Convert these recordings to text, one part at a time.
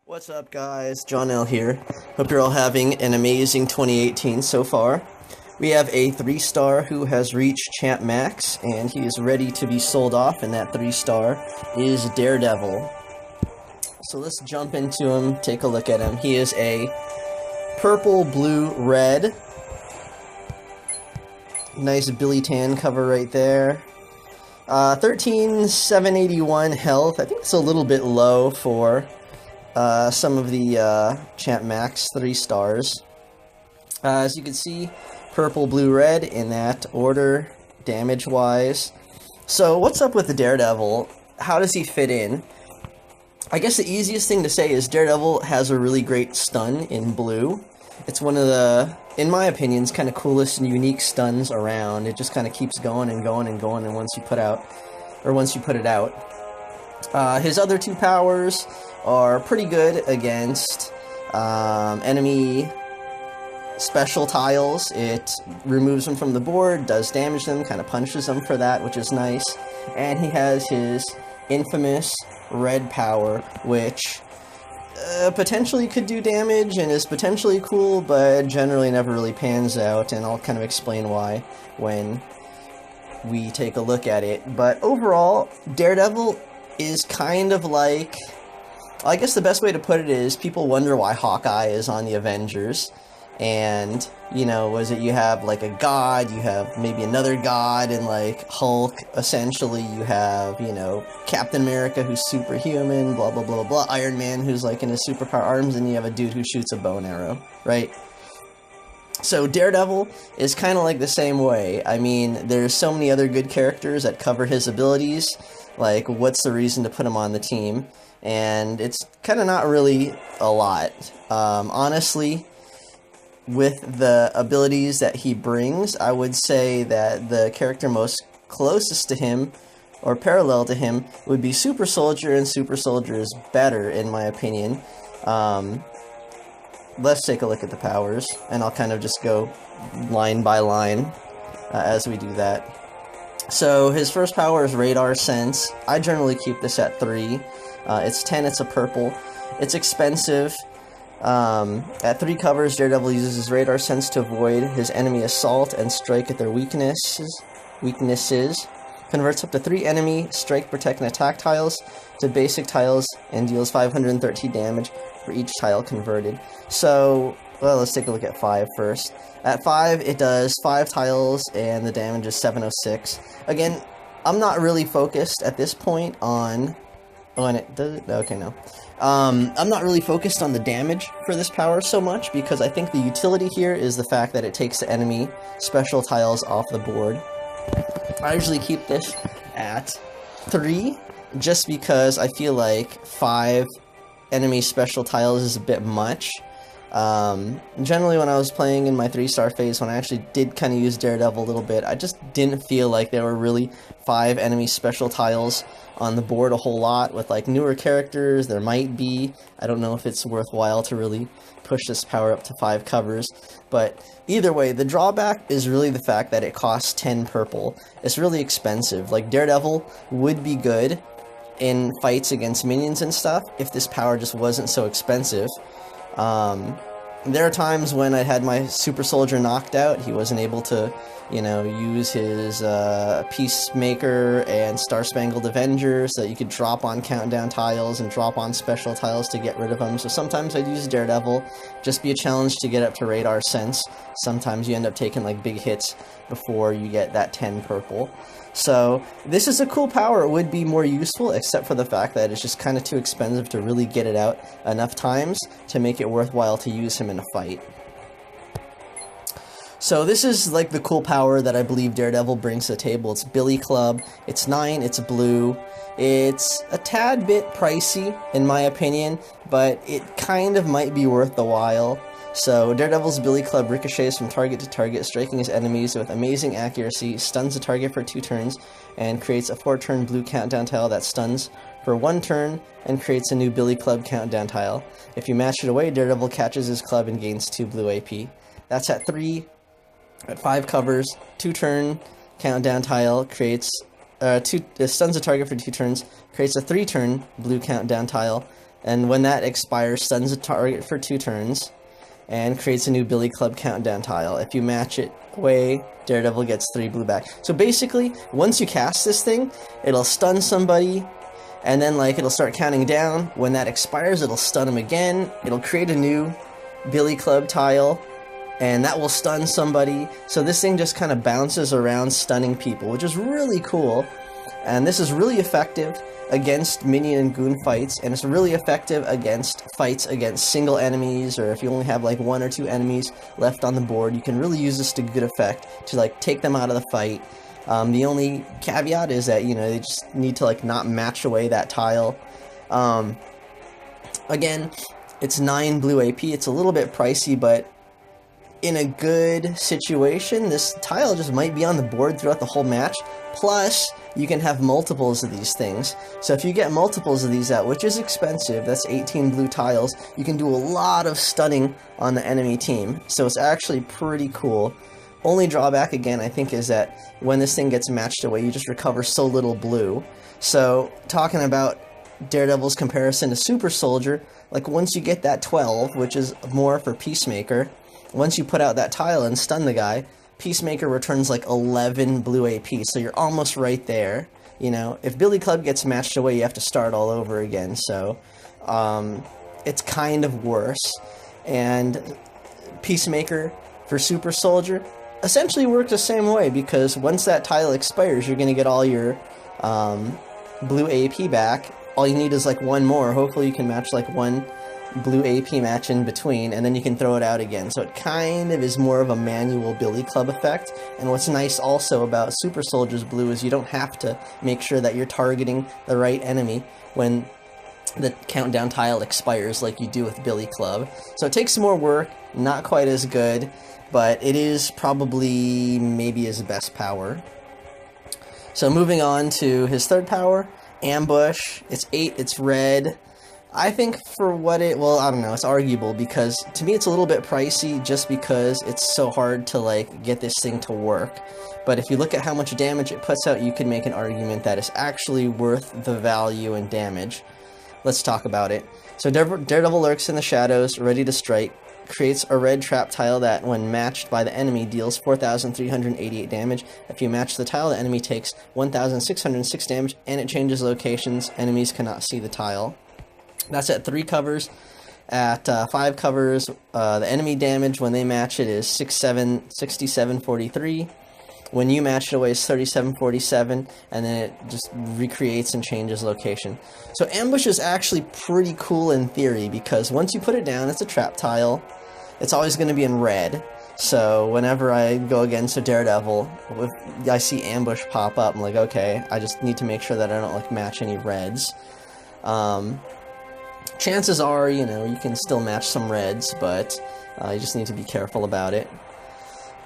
What's up, guys? John L. here. Hope you're all having an amazing 2018 so far. We have a 3-star who has reached Champ Max, and he is ready to be sold off, and that 3-star is Daredevil. So let's jump into him, take a look at him. He is a purple, blue, red. Nice Billy Tan cover right there. 13,781 health. I think it's a little bit low for some of the Champ Max 3-stars. As you can see, purple, blue, red in that order, damage-wise. So what's up with the Daredevil? How does he fit in? I guess the easiest thing to say is Daredevil has a really great stun in blue. It's one of the, in my opinion, kind of coolest and unique stuns around. It just kind of keeps going and going and going, and once you put it out. His other 2 powers are pretty good against enemy special tiles. It removes them from the board, does damage them, kind of punishes them for that, which is nice. And he has his infamous red power, which potentially could do damage and is potentially cool, but generally never really pans out, and I'll kind of explain why when we take a look at it. But overall, Daredevil is kind of like, I guess the best way to put it is, people wonder why Hawkeye is on the Avengers, and, you know, was it you have, like, a god, you have maybe another god, and, like, Hulk, essentially, you have, you know, Captain America, who's superhuman, blah, blah, blah, blah, Iron Man, who's, like, in his superpower arms, and you have a dude who shoots a bow and arrow, right? So Daredevil is kind of like the same way. I mean, there's so many other good characters that cover his abilities, like, what's the reason to put him on the team? And it's kind of not really a lot. Honestly, with the abilities that he brings, I would say that the character most closest to him, or parallel to him, would be Super Soldier, and Super Soldier is better, in my opinion. Let's take a look at the powers, and I'll kind of just go line by line as we do that. So his first power is Radar Sense. I generally keep this at 3. It's 10, it's a purple. It's expensive. At 3 covers, Daredevil uses his Radar Sense to avoid his enemy assault and strike at their weaknesses. Converts up to 3 enemy strike, protect, and attack tiles to basic tiles and deals 513 damage for each tile converted. So, well, let's take a look at 5 first. At 5, it does 5 tiles, and the damage is 706. Again, I'm not really focused at this point on it. Does it? Okay, no. I'm not really focused on the damage for this power so much, because I think the utility here is the fact that it takes the enemy special tiles off the board. I usually keep this at 3, just because I feel like 5 enemy special tiles is a bit much. Generally, when I was playing in my 3-star phase, when I actually did kind of use Daredevil a little bit, I just didn't feel like there were really 5 enemy special tiles on the board a whole lot. With, like, newer characters, there might be. I don't know if it's worthwhile to really push this power up to 5 covers. But either way, the drawback is really the fact that it costs 10 purple. It's really expensive. Like, Daredevil would be good in fights against minions and stuff if this power just wasn't so expensive. There are times when I had my Super Soldier knocked out, he wasn't able to, you know, use his Peacemaker and Star Spangled Avenger, so that you could drop on countdown tiles and drop on special tiles to get rid of them. So sometimes I'd use Daredevil, just be a challenge to get up to Radar Sense. Sometimes you end up taking, like, big hits before you get that 10 purple. So this is a cool power. It would be more useful, except for the fact that it's just kind of too expensive to really get it out enough times to make it worthwhile to use him in a fight. So this is like the cool power that I believe Daredevil brings to the table. It's Billy Club, it's 9, it's blue, it's a tad bit pricey in my opinion, but it kind of might be worth the while. So, Daredevil's Billy Club ricochets from target to target, striking his enemies with amazing accuracy, stuns the target for 2 turns, and creates a 4-turn blue countdown tile that stuns for 1 turn, and creates a new Billy Club countdown tile. If you match it away, Daredevil catches his club and gains 2 blue AP. That's at 3, at 5 covers, 2-turn countdown tile, creates stuns a target for 2 turns, creates a 3-turn blue countdown tile, and when that expires, stuns a target for 2 turns, and creates a new Billy Club countdown tile. If you match it away, Daredevil gets 3 blue back. So basically, once you cast this thing, it'll stun somebody, and then like it'll start counting down. When that expires, it'll stun them again. It'll create a new Billy Club tile, and that will stun somebody. So this thing just kind of bounces around stunning people, which is really cool. And this is really effective against minion and goon fights, and it's really effective against fights against single enemies, or if you only have like 1 or 2 enemies left on the board, you can really use this to good effect to like take them out of the fight. The only caveat is that, you know, they just need to like not match away that tile. Again, it's 9 blue AP, it's a little bit pricey, but in a good situation, this tile just might be on the board throughout the whole match. Plus, you can have multiples of these things. So if you get multiples of these out, which is expensive, that's 18 blue tiles, you can do a lot of stunning on the enemy team. So it's actually pretty cool. Only drawback, again, I think, is that when this thing gets matched away, you just recover so little blue. So, talking about Daredevil's comparison to Super Soldier, like once you get that 12, which is more for Peacemaker, once you put out that tile and stun the guy, Peacemaker returns like 11 blue AP, so you're almost right there. You know, if Billy Club gets matched away, you have to start all over again, so it's kind of worse. And Peacemaker for Super Soldier essentially works the same way, because once that tile expires, you're going to get all your blue AP back. All you need is like 1 more. Hopefully you can match like 1 blue AP match in between, and then you can throw it out again. So it kind of is more of a manual Billy Club effect. And what's nice also about Super Soldier's blue is you don't have to make sure that you're targeting the right enemy when the countdown tile expires like you do with Billy Club. So it takes more work, not quite as good, but it is probably maybe his best power. So moving on to his 3rd power, Ambush. It's 8, it's red. I think for what it, well, I don't know, it's arguable, because to me it's a little bit pricey just because it's so hard to like get this thing to work. But if you look at how much damage it puts out, you can make an argument that it's actually worth the value and damage. Let's talk about it. So Daredevil lurks in the shadows, ready to strike, creates a red trap tile that, when matched by the enemy, deals 4,388 damage. If you match the tile, the enemy takes 1,606 damage, and it changes locations. Enemies cannot see the tile. That's at 3 covers. At 5 covers, the enemy damage when they match it is 6743. When you match it away, it's 3747, and then it just recreates and changes location. So Ambush is actually pretty cool in theory, because once you put it down, it's a trap tile. It's always going to be in red. So whenever I go against a Daredevil, if I see Ambush pop up, I'm like, okay, I just need to make sure that I don't like match any reds. Chances are, you know, you can still match some reds, but you just need to be careful about it.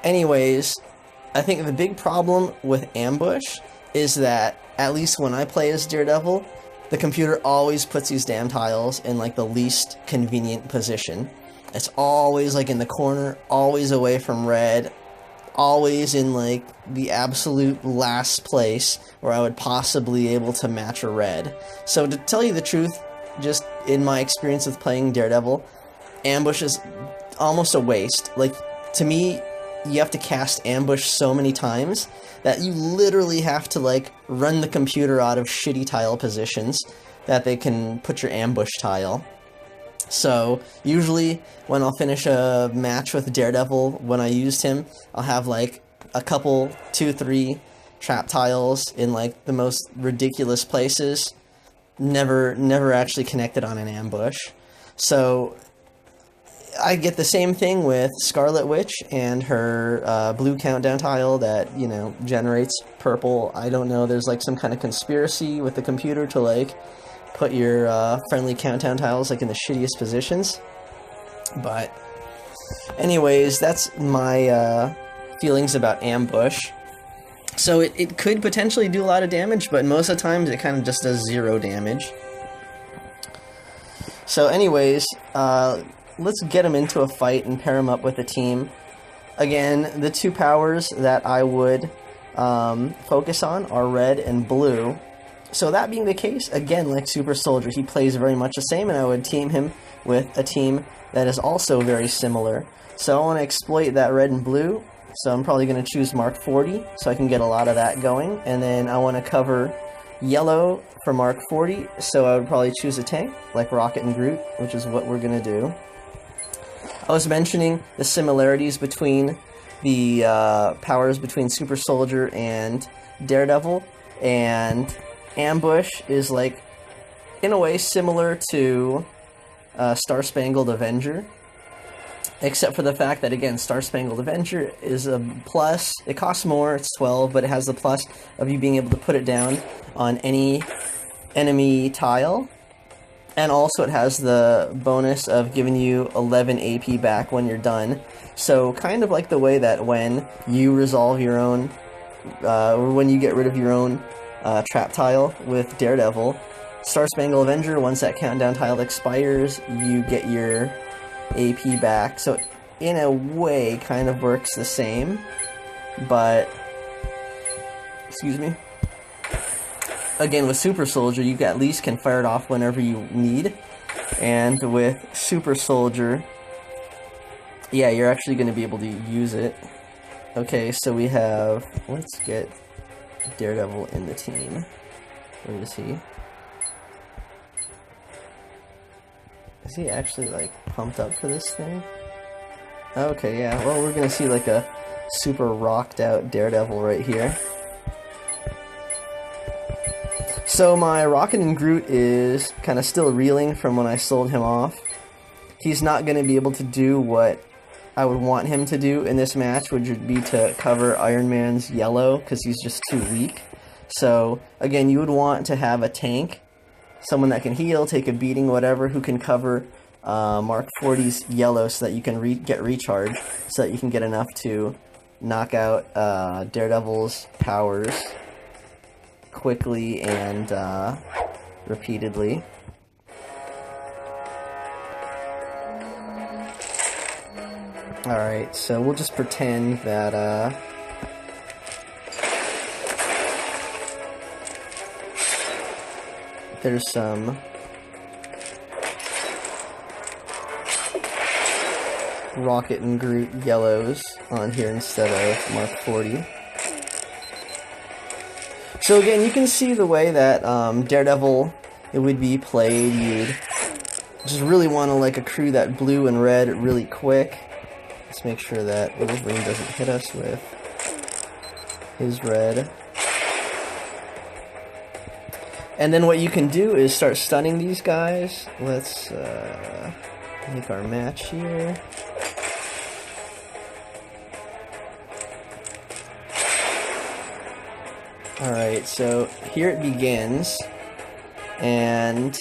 Anyways, I think the big problem with Ambush is that, at least when I play as Daredevil, the computer always puts these damn tiles in like the least convenient position. It's always like in the corner, always away from red, always in like the absolute last place where I would possibly be able to match a red. So to tell you the truth, just in my experience with playing Daredevil, Ambush is almost a waste. Like, to me, you have to cast Ambush so many times that you literally have to like run the computer out of shitty tile positions that they can put your Ambush tile. So usually when I'll finish a match with Daredevil, when I used him, I'll have like a couple, 2, 3 trap tiles in like the most ridiculous places. Never actually connected on an ambush. So I get the same thing with Scarlet Witch and her blue countdown tile that, you know, generates purple. I don't know, there's like some kind of conspiracy with the computer to like put your friendly countdown tiles like in the shittiest positions. But anyways, that's my feelings about Ambush. So it could potentially do a lot of damage, but most of the times it kind of just does 0 damage. So anyways, let's get him into a fight and pair him up with a team. Again, the 2 powers that I would focus on are red and blue. So that being the case, again, like Super Soldier, he plays very much the same, and I would team him with a team that is also very similar. So I want to exploit that red and blue, so I'm probably going to choose Mark 40, so I can get a lot of that going. And then I want to cover yellow for Mark 40, so I would probably choose a tank, like Rocket and Groot, which is what we're going to do. I was mentioning the similarities between the powers between Super Soldier and Daredevil, and Ambush is, like, in a way similar to Star Spangled Avenger, except for the fact that, again, Star Spangled Avenger is a plus. It costs more, it's 12, but it has the plus of you being able to put it down on any enemy tile, and also it has the bonus of giving you 11 AP back when you're done. So kind of like the way that when you resolve your own, or when you get rid of your own trap tile with Daredevil, Star Spangled Avenger, once that countdown tile expires, you get your AP back. So in a way, kind of works the same, but, excuse me. Again, with Super Soldier, you at least can fire it off whenever you need, and with Super Soldier, yeah, you're actually going to be able to use it. Okay, so we have, let's get Daredevil in the team. Where is he? Is he actually, like, pumped up for this thing? Okay, yeah, well, we're going to see, like, a super rocked out Daredevil right here. So my Rocket and Groot is kind of still reeling from when I sold him off. He's not going to be able to do what I would want him to do in this match, which would be to cover Iron Man's yellow, because he's just too weak. So, again, you would want to have a tank, someone that can heal, take a beating, whatever, who can cover Mark 40's yellow so that you can get recharge, so that you can get enough to knock out Daredevil's powers quickly and repeatedly. Alright, so we'll just pretend that there's some Rocket and Groot yellows on here instead of Mark 40. So again, you can see the way that Daredevil, it would be played. You'd just really want to, like, accrue that blue and red really quick. Let's make sure that Wolverine doesn't hit us with his red. And then what you can do is start stunning these guys. Let's make our match here. Alright, so here it begins, and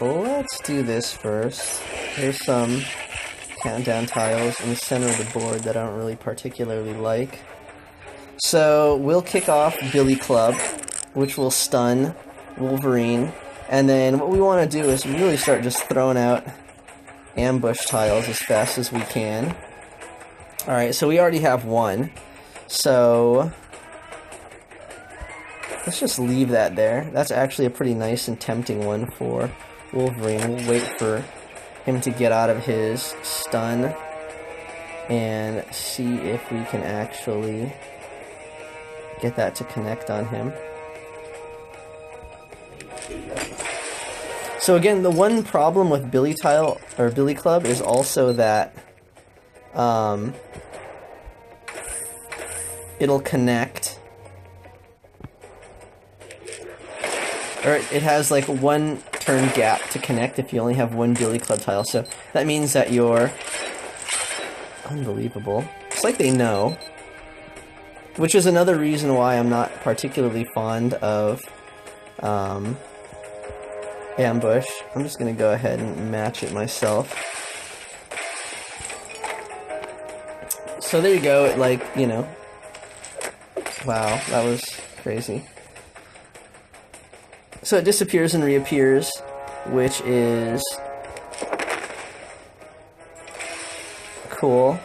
let's do this first. There's some countdown tiles in the center of the board that I don't really particularly like. So we'll kick off Billy Club, which will stun Wolverine, and then what we want to do is really start just throwing out ambush tiles as fast as we can. Alright, so we already have one, so let's just leave that there. That's actually a pretty nice and tempting one for Wolverine. We'll wait for him to get out of his stun and see if we can actually get that to connect on him. So again, the one problem with Billy Club is also that it'll connect, or it has like one turn gap to connect if you only have one Billy Club tile. So that means that you're unbelievable. It's like they know, which is another reason why I'm not particularly fond of ambush. I'm just gonna go ahead and match it myself. So there you go, like, you know, wow, that was crazy. So it disappears and reappears, which is cool.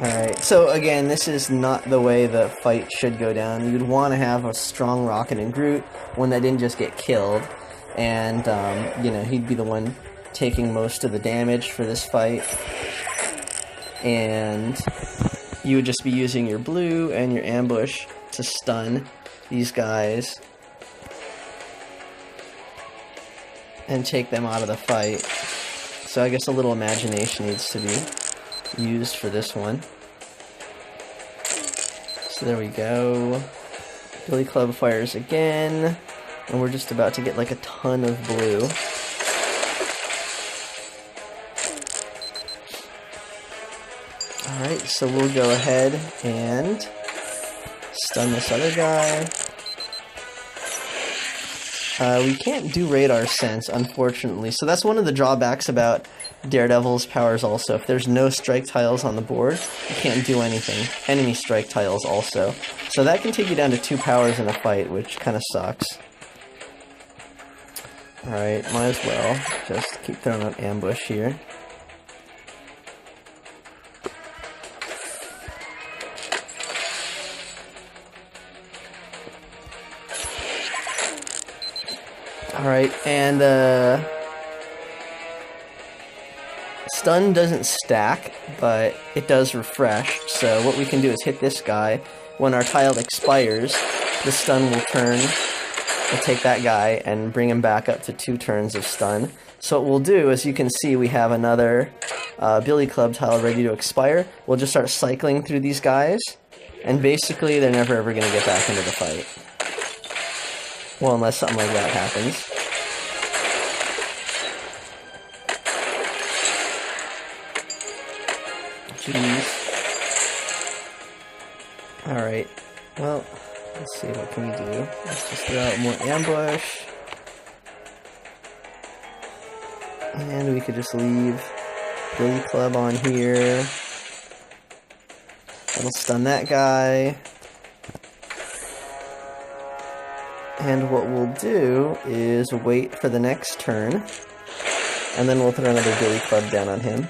Alright, so again, this is not the way the fight should go down. You'd want to have a strong Rocket and Groot, one that didn't just get killed, and, you know, he'd be the one taking most of the damage for this fight, and you would just be using your blue and your ambush to stun these guys and take them out of the fight. So I guess a little imagination needs to be used for this one. So there we go. Billy Club fires again, and we're just about to get like a ton of blue. Alright, so we'll go ahead and stun this other guy. We can't do radar sense, unfortunately, so that's one of the drawbacks about Daredevil's powers also. If there's no strike tiles on the board, you can't do anything. Enemy strike tiles also. So that can take you down to 2 powers in a fight, which kind of sucks. Alright, might as well just keep throwing out ambush here. Alright, and stun doesn't stack, but it does refresh, so what we can do is hit this guy. When our tile expires, the stun will turn, we'll take that guy and bring him back up to 2 turns of stun. So what we'll do, as you can see, we have another Billy Club tile ready to expire. We'll just start cycling through these guys, and basically they're never ever going to get back into the fight. Well, unless something like that happens. Jeez. Alright, well, let's see, what can we do? Let's just throw out more ambush. And we could just leave Billy Club on here. That'll stun that guy. And what we'll do is wait for the next turn, and then we'll throw another Billy Club down on him.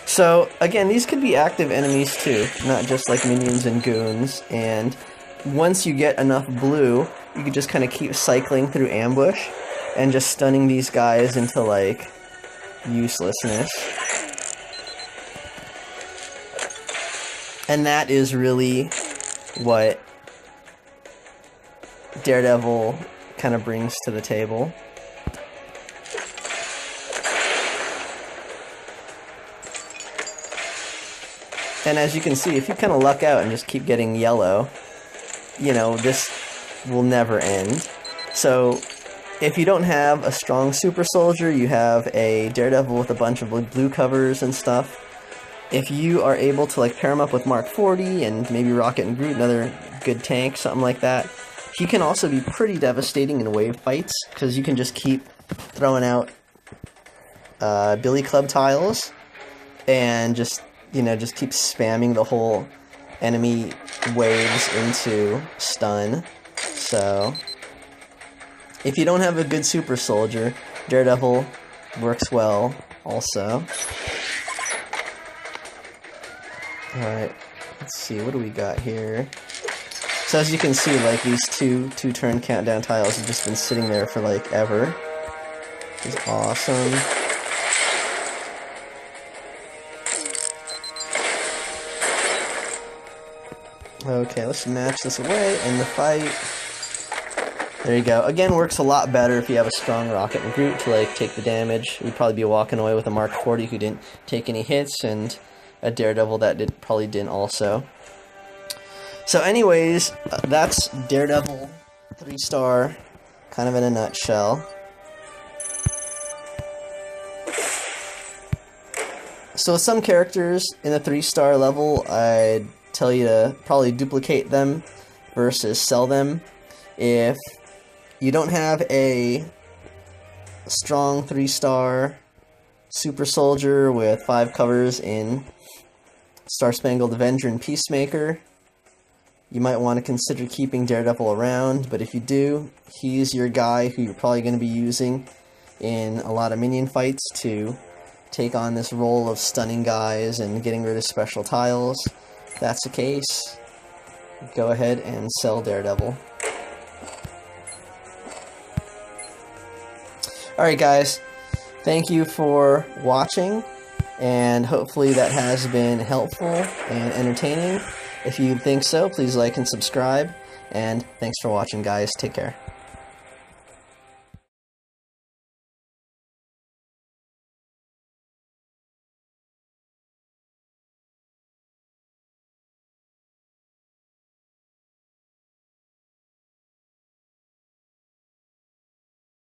So, again, these could be active enemies too, not just like minions and goons, and once you get enough blue, you can just kind of keep cycling through ambush, and just stunning these guys into, like, uselessness. And that is really what Daredevil kind of brings to the table. And as you can see, if you kind of luck out and just keep getting yellow, you know, this will never end. So if you don't have a strong super soldier, you have a Daredevil with a bunch of blue covers and stuff. If you are able to like pair him up with Mark 40 and maybe Rocket and Groot, another good tank, something like that, he can also be pretty devastating in wave fights, because you can just keep throwing out Billy Club tiles and just, you know, just keep spamming the whole enemy waves into stun. So if you don't have a good super soldier, Daredevil works well also. Alright, let's see, what do we got here? So as you can see, like, these two-turn countdown tiles have just been sitting there for, like, ever. Which is awesome. Okay, let's match this away, end the fight. There you go. Again, works a lot better if you have a strong Rocket and Groot to, like, take the damage. You'd probably be walking away with a Mark 40 who didn't take any hits, and a Daredevil that probably didn't also. So anyways, that's Daredevil 3-star, kind of in a nutshell. So with some characters in the 3-star level, I'd tell you to probably duplicate them versus sell them. If you don't have a strong 3-star super soldier with 5 covers in Star Spangled Avenger and Peacemaker, you might want to consider keeping Daredevil around, but if you do, he's your guy who you're probably going to be using in a lot of minion fights to take on this role of stunning guys and getting rid of special tiles. If that's the case, go ahead and sell Daredevil. Alright guys, thank you for watching, and hopefully that has been helpful and entertaining. If you think so, please like and subscribe, and thanks for watching guys. Take care.